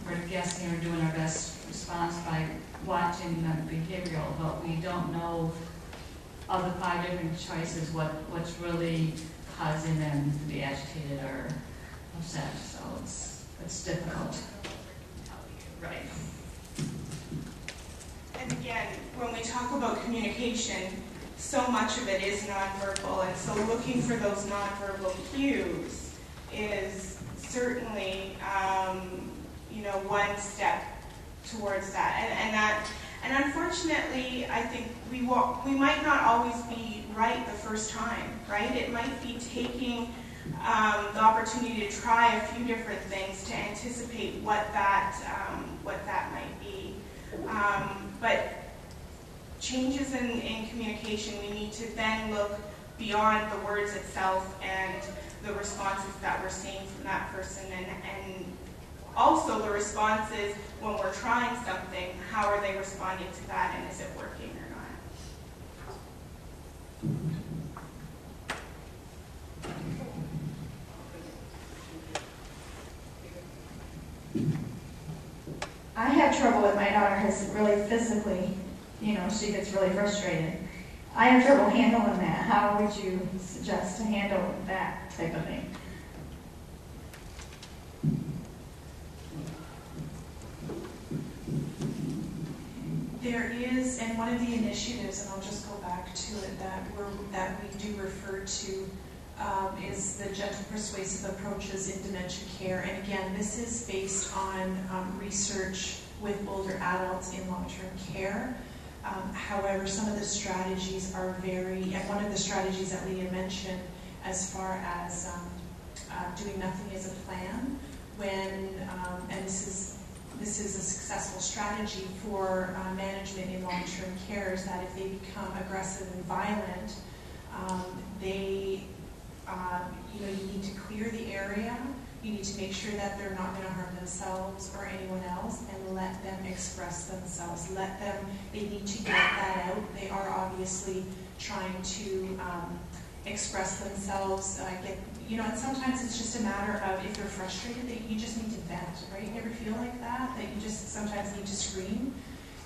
we're guessing or doing our best response by watching the behavioral, but we don't know of the 5 different choices what's really causing them to be agitated or upset. So it's difficult. Right. And again, when we talk about communication, so much of it is nonverbal, and so looking for those nonverbal cues is certainly, one step towards that. And unfortunately, I think we might not always be right the first time, right? It might be taking the opportunity to try a few different things to anticipate what that might be. But changes in communication, we need to then look beyond the words itself and the responses that we're seeing from that person, and also the responses when we're trying something, how are they responding to that, and is it working or not? I have trouble with my daughter because really physically, she gets really frustrated. I have trouble handling that. How would you suggest to handle that type of thing? There is, and one of the initiatives, and I'll just go back to it, that we do refer to is the gentle persuasive approaches in dementia care. And again, this is based on research with older adults in long-term care. However, some of the strategies are and one of the strategies that Leah mentioned as far as doing nothing as a plan, and this is a successful strategy for management in long-term care, is that if they become aggressive and violent, you need to clear the area. You need to make sure that they're not going to harm themselves or anyone else, and let them express themselves. They need to get that out. They are obviously trying to express themselves, and sometimes it's just a matter of, if they're frustrated, that you just need to vent, right? You ever feel like that you just sometimes need to scream?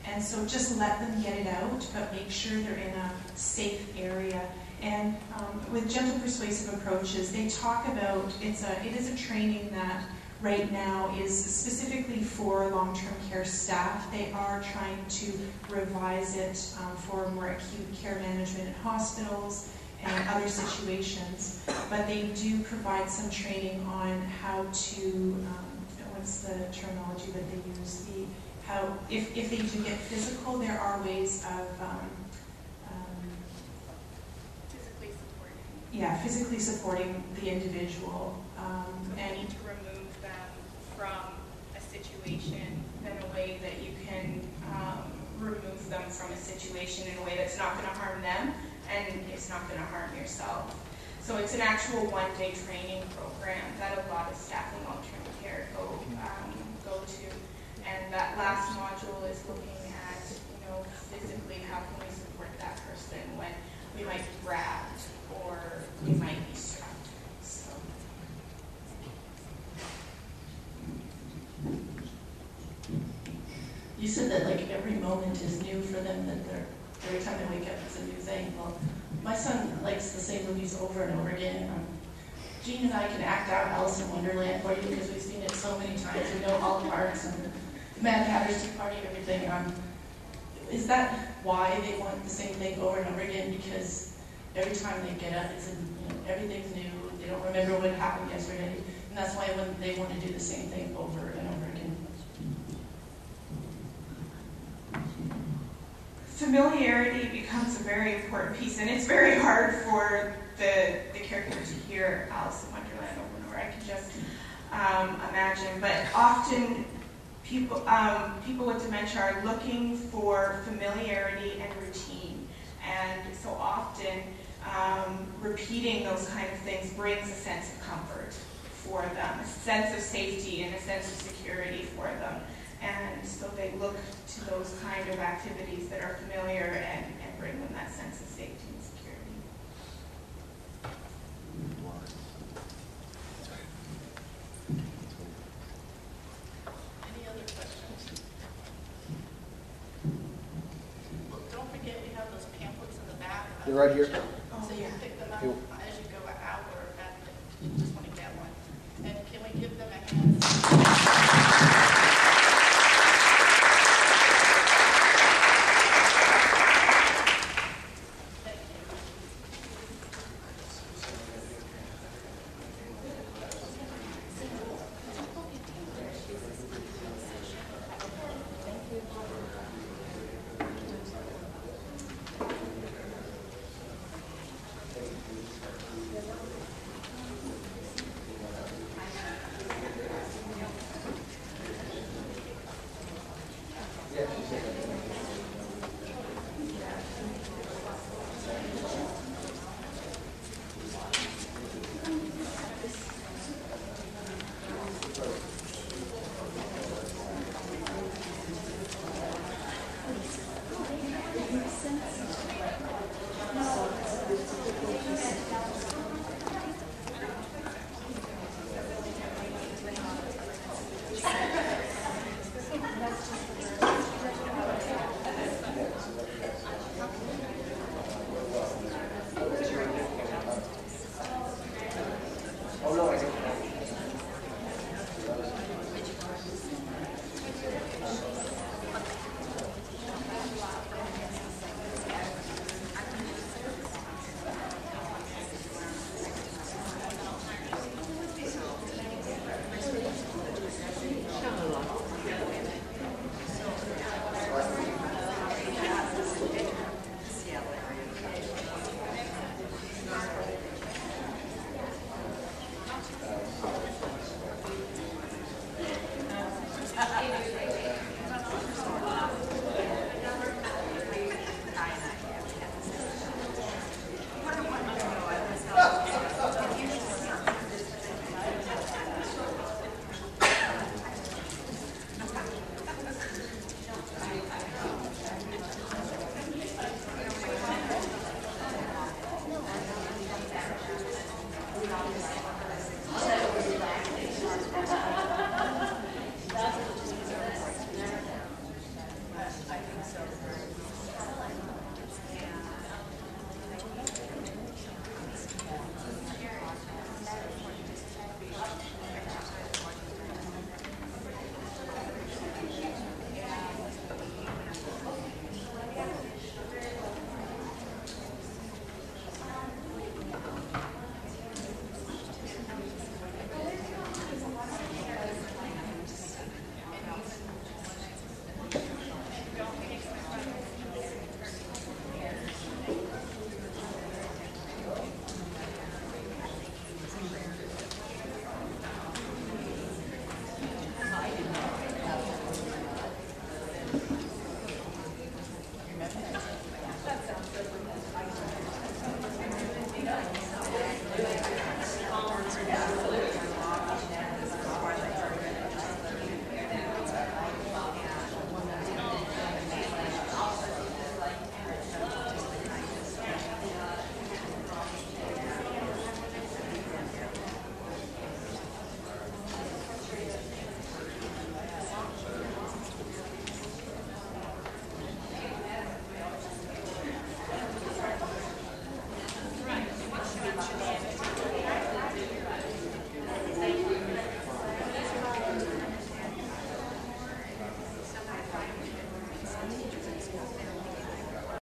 And so just let them get it out, but make sure they're in a safe area. And with gentle persuasive approaches, they talk about, it is a training that right now is specifically for long-term care staff. They are trying to revise it for more acute care management in hospitals and other situations. But they do provide some training on how to, what's the terminology that they use? If they do get physical, there are ways of physically supporting the individual. And need to remove them from a situation in a way that you can remove them from a situation in a way that's not going to harm them and it's not going to harm yourself. So it's an actual one-day training program that a lot of staff in long-term care go to. And that last module is looking at, physically how can we support that person when we might be grabbed or we might be strapped. So. You said that every moment is new for them, that every time they wake up it's a new thing. Well, my son likes the same movies over and over again. Jean and I can act out Alice in Wonderland for you because we've seen it so many times. We know all the parts and the Mad Hatter's Tea Party, everything. Is that why they want the same thing over and over again? Because every time they get up, everything's new. They don't remember what happened yesterday, and that's why they want to do the same thing over and over again. Familiarity becomes a very important piece, and it's very hard for the caregiver to hear Alice in Wonderland over and over. I can just imagine, but often people with dementia are looking for familiarity and routine, and so often repeating those kind of things brings a sense of comfort for them, a sense of safety and a sense of security for them. And so they look to those kind of activities that are familiar and bring them that sense of safety and security. right here. So you pick them up You- as you go out or at the, you just want to get one. And can we give them a hand? Thank you.